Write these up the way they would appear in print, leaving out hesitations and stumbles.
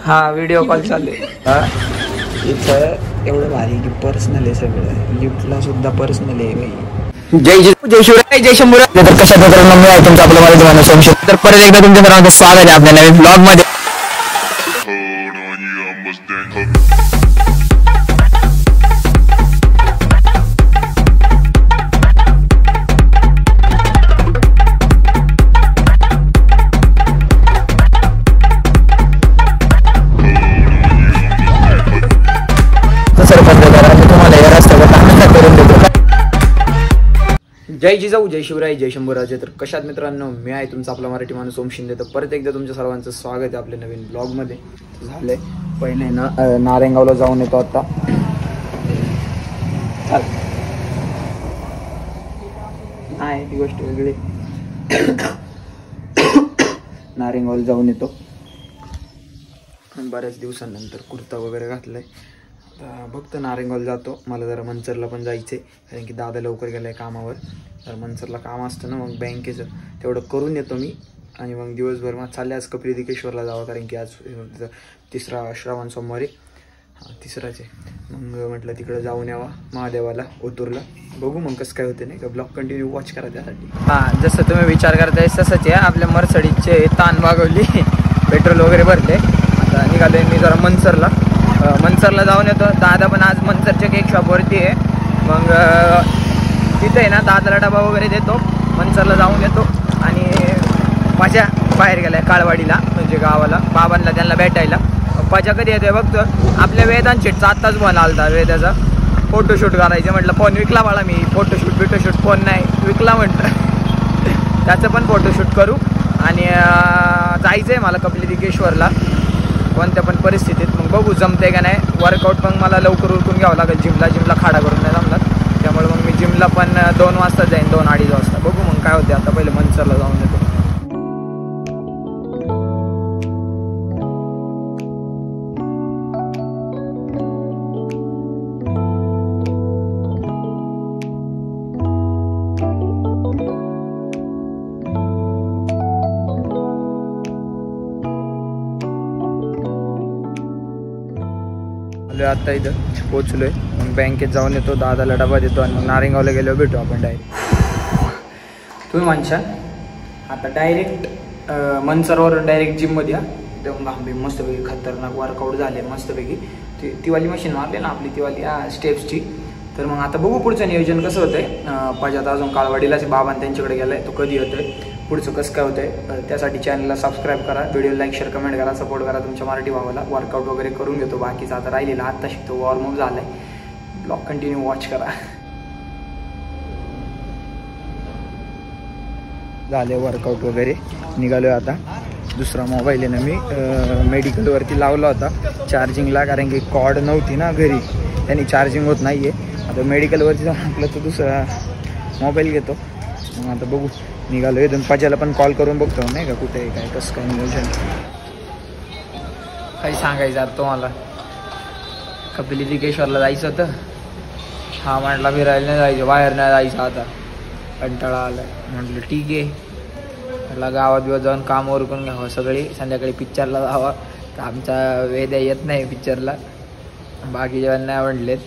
हा video call चालू आहे. इथं एवढं भारी की पर्सनल आहे सगळं. लिफ्टला सुद्धा पर्सनल आहे भाई. जय शिवराय जय शंभूराय. तर कशा प्रकारे मी आहे तुमचं आपलं मराठी माणूस संशय. तर परत एकदा तुमच्या सर्वांचं स्वागत आहे आपल्या नवीन ब्लॉग मध्ये. जय जिजाऊ जय शिवराय जय शंभूराजे. तर कशात मित्रांनो मी आहे तुमचा आपला मराठी माणूस ओम शिंदे. तर परत एकदा तुमच्या सर्वांचं स्वागत आहे आपल्या नवीन ब्लॉग मध्ये. झालंय पहिले ना नारायणगावला जाऊन येतो आता. नाही ती गोष्ट वेगळी. नारायणगावला जाऊन येतो. बऱ्याच दिवसांनंतर कुर्ता वगैरे घातलाय. फक्त नारायणगावला जातो. मला जरा मंचरला पण जायचं आहे कारण की दादा लवकर गेलाय कामावर. तर मंचरला काम असतं ना मग बँकेचं तेवढं करून येतो मी. आणि मग दिवसभर मग चालले आज कपिल दिकेश्वरला जावं कारण की आज तिसरा श्रावण सोमवारी. तिसराच आहे. मग म्हटलं तिकडं जाऊन यावा महादेवाला ओतूरला. बघू मग कसं काय होते नाही का. ब्लॉग कंटिन्यू वॉच करा त्यासाठी. हां जसं तुम्ही विचार करताय तसंच आहे. आपल्या मर्सडीजचे ताण भागवली पेट्रोल वगैरे भरले. आता निघालोय मी जरा मंचरला जाऊन येतो. दादा पण आज मंचरच्या केक शॉपवरती आहे. मग तिथे आहे ना दादाला डबा वगैरे देतो. मंचरला जाऊन येतो. आणि माझ्या बाहेर गेलाय काळवाडीला म्हणजे गावाला बाबांना त्यांना भेटायला. पप्पाच्या कधी येतोय बघतो. आपल्या वेदांत शेटचा आत्ताच फोन आलता वेदाचा फोटोशूट करायचं. म्हटलं फोन विकला मला मी. फोटोशूट फोन नाही विकला म्हटलं. त्याचं पण फोटोशूट करू. आणि जायचं आहे मला कपिल दिकेश्वरला कोणत्या पण परिस्थितीत. मग बघू जमते का नाही. वर्कआउट पण मला लवकर उरकून घ्यावं लागेल. जिमला खाडा करून नाही जमणार. त्यामुळे मग मी जिमला पण 2 वाजता जाईन 2-2:30 वाजता. बघू मग काय होते. आता पहिले मंचरला जाऊन येतो. आता इथं पोचलोय. मग बँकेत जाऊन येतो. दादाला डबा देतो आणि मग नारायणगावला गेलो भेटू आपण डायरेक्ट. तुम्ही म्हणशा आता डायरेक्ट मंचरवरून डायरेक्ट जिममध्ये या. तेव्हा आम्ही मस्तपैकी खतरनाक वर्कआउट झाले मस्तपैकी. तीवाली मशीन मारली ना आपली तीवाली स्टेप्सची. तर मग आता बघू पुढचं नियोजन कसं होतंय. पाहिजे अजून काळवाडीलाच बाबांनी त्यांच्याकडे गेलाय. तो कधी होतोय पुढचं कसं काय होतंय. त्यासाठी चॅनलला सबस्क्राईब करा. व्हिडिओ लाईक शेअर कमेंट करा. सपोर्ट करा तुमच्या मराठी भावाला. वर्कआउट वगैरे करून घेतो. बाकीचा आता राहिलेला आत्ता शिकतो. वॉर्मअप झालाय. ब्लॉग कंटिन्यू वॉच करा. झाले वर्कआउट वगैरे निघालो आता. दुसरा मोबाईल आहे ना मी मेडिकलवरती लावला होता चार्जिंगला कारण की कॉर्ड नव्हती ना घरी. त्यांनी चार्जिंग होत नाही आहे. आता मेडिकलवरती जाऊन आपलं तर दुसरा मोबाईल घेतो. मग आता बघू निघालो. इथून पाच्याला पण कॉल करून बघतो नाही का कुठे काय कसं काय नियोजन. काही सांगायचं आता तुम्हाला. कपिल दिकेश्वरला जायचं होतं. हा म्हटला फिरायला नाही जायचं बाहेर नाही जायचं आता कंटाळा आला. म्हटलं ठीक आहे. म्हटलं गावात जाऊन काम उरकून घ्यावं सगळी. संध्याकाळी पिक्चरला जावं. तर आमचा वेद्या येत नाही पिक्चरला. बाकी जेवण नाही म्हटलेत.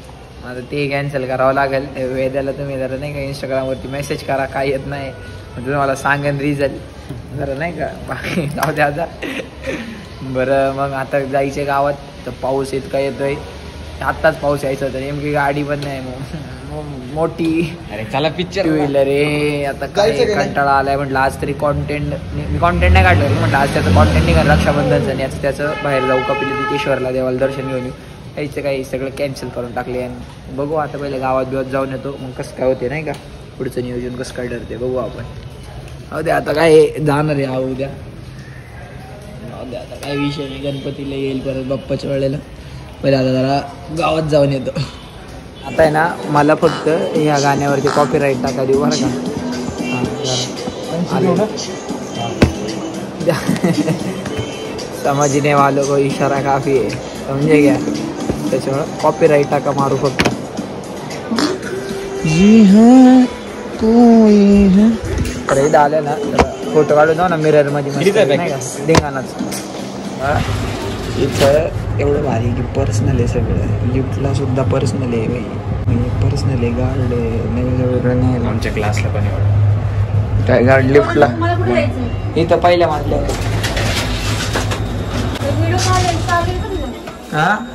आता ते कॅन्सल करावं लागेल. वेद्याला तुम्ही जरा नाही का इंस्टाग्रामवरती मेसेज करा. काय येत नाही म्हणजे मला सांगेन रिझल्ट जरा नाही का. बाकी जाऊ द्या आता. बरं मग आता जायचं गावात. तर पाऊस इतका येतोय. आत्ताच पाऊस यायचा होता. नेमकी गाडी पण नाही मोठी. अरे चला पिक्चर टू व्हीलर रे. आता काय कंटाळा आलाय. म्हटलं आज तरी कॉन्टेंट नाही काढलं. म्हटलं आज त्याचं कॉन्टेंट निघाल रक्षाबंधनचं. आणि याचं त्याचं बाहेर जाऊ कपिल दिकेश्वरला देवाला दर्शन घेऊन येऊ. यायचं काही सगळं कॅन्सल करून टाकले. आणि बघू आता पहिले गावात जाऊन येतो. मग कसं काय होते नाही का पुढचं नियोजन कसं काय ठरते बघू आपण. हो द्या आता काय जाणार आहे उद्या. हो द्या आता काय विषय नाही. गणपतीला येईल परत बाप्पाच्या वेळेला. पहिले आता जरा गावात जाऊन येतो. आता आहे ना मला फक्त ह्या गाण्यावरती कॉपीराईट टाका देऊ बरं का. समझने वालों को इशारा काफी आहे समजे घ्या. त्याच्यामुळं कॉपीराईट टाका मारू फक्त. जी हां कोई है. तर इथं आलं ना तर फोटो काढून जाऊ ना मिरर मध्ये मस्त, नाही का धिंगाणाच. इथं एवढं भारी की पर्सनल आहे सगळं. लिफ्टला सुद्धा पर्सनल आहे म्हणजे पर्सनल आहे. गार्ड वेगळं नाही आमच्या क्लासला पण एवढं काय गार्ड लिफ्टला. इथं पहिल्या मानलं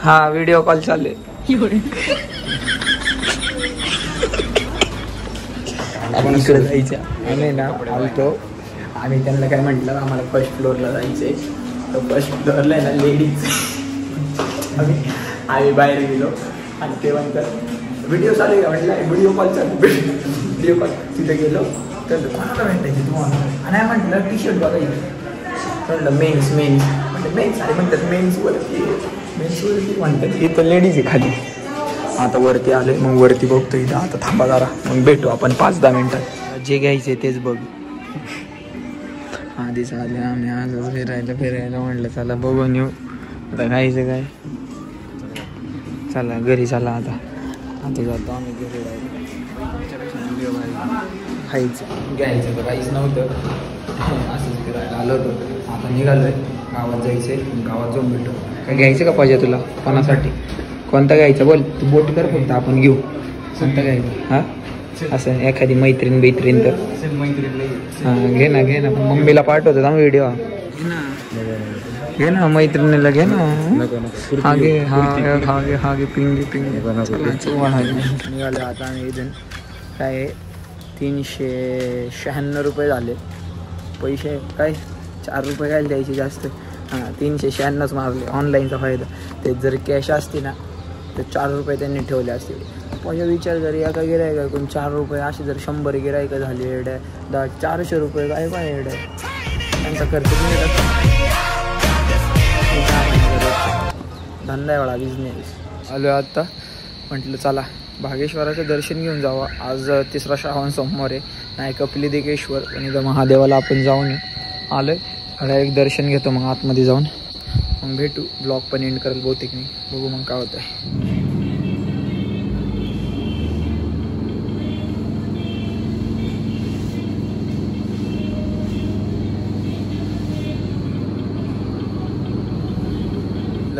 हा व्हिडिओ कॉल चालू आहे. आपण इकडे जायचं. आम्ही ना आलतो, आम्ही त्यांना काय म्हटलं आम्हाला फर्स्ट फ्लोअरला जायचंय. तर फर्स्ट फ्लोअरला आहे ना लेडीज. आम्ही बाहेर गेलो आणि ते म्हणतात व्हिडिओ चालू आहे. म्हटलं व्हिडिओ कॉल चालू, व्हिडिओ कॉल. तिथे गेलो तर कोणाला भेटायची तुम्हाला आणि म्हटलं टी शर्ट बघायचं. म्हटलं मेन्स म्हटलं मेन्स आणि म्हणतात मेन्सवरती म्हणतात. इथं लेडीज आहे खाली. आता वरती आले, मग वरती बघतो इथं. आता थांबा जरा, मग भेटू आपण 5-10 मिनिटात. जे घ्यायचे तेच बघ. आधीच आले आम्ही आज फिरायला म्हटलं चला बघून येऊ. आता खायचं काय, चला घरी चला. आता जातो आम्ही घरी. खायचं घ्यायचं तर काहीच नव्हतं, असंच फिरायला आलो होतो. आता निघालोय, गावात जायचंय. गावात जाऊन भेटू. काय घ्यायचं का पाहिजे तुला? कोणासाठी कोणता घ्यायचा बोल. तू बोट कर फक्त, आपण घेऊ. कोणता घ्यायचं? हां असं एखादी मैत्रीण तर हां घे ना पण मम्मीला पाठवतो ना व्हिडिओ. घे ना मैत्रिणीला, घे ना. हा घे पिंगी निघाले. आता आम्ही इथून काय 396 रुपये झाले. पैसे काय 4 रुपये काय द्यायचे जास्त. हां 396 मारले. ऑनलाईनचा फायदा. ते जर कॅश असते ना तर 4 रुपये त्यांनी ठेवले असते. माझ्या विचार जर एका गिरायका कोण 4 रुपये असे जर 100 गिरायका झाली एवढ्या 400 रुपये काय एवढ्या त्यांचा खर्च धंदा एवढा बिझनेस. आलो आता म्हटलं चला भागेश्वराचं दर्शन घेऊन जावं. आज 3रा श्रावण सोमवार आहे. नाही कपिली देकेश्वर आणि महादेवाला आपण जाऊन आलोय. डायरेक्ट दर्शन घेतो, मग आतमध्ये जाऊन मग भेटू. ब्लॉग पण एंड करेल बहुतेक मी, बघू मग काय होतं आहे.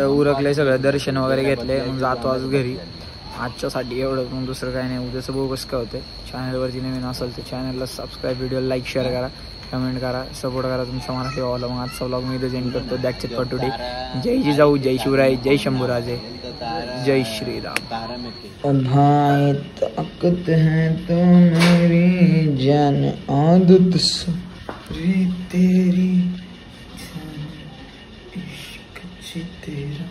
उरकले सगळं, दर्शन वगैरे घेतले. मग जातो आज घरी. आजच्यासाठी एवढं, मग दुसरं काय नाही. उद्याचं बघू कसं काय होतं. चॅनलवरती नवीन असेल तर चॅनलला सबस्क्राईब, व्हिडिओ लाईक शेअर करा, कमेंट करा, सपोर्ट करा तुमचा मराठी व्हावला. मग आजचा व्लॉग मी इथं एंड करतो. That's it for today. जय जिजाऊ, जय शिवराय, जय शंभूराजे, जय श्रीराम. भाई ताकत है तुम्हारी जान आदत तेरी इश्क तेरा.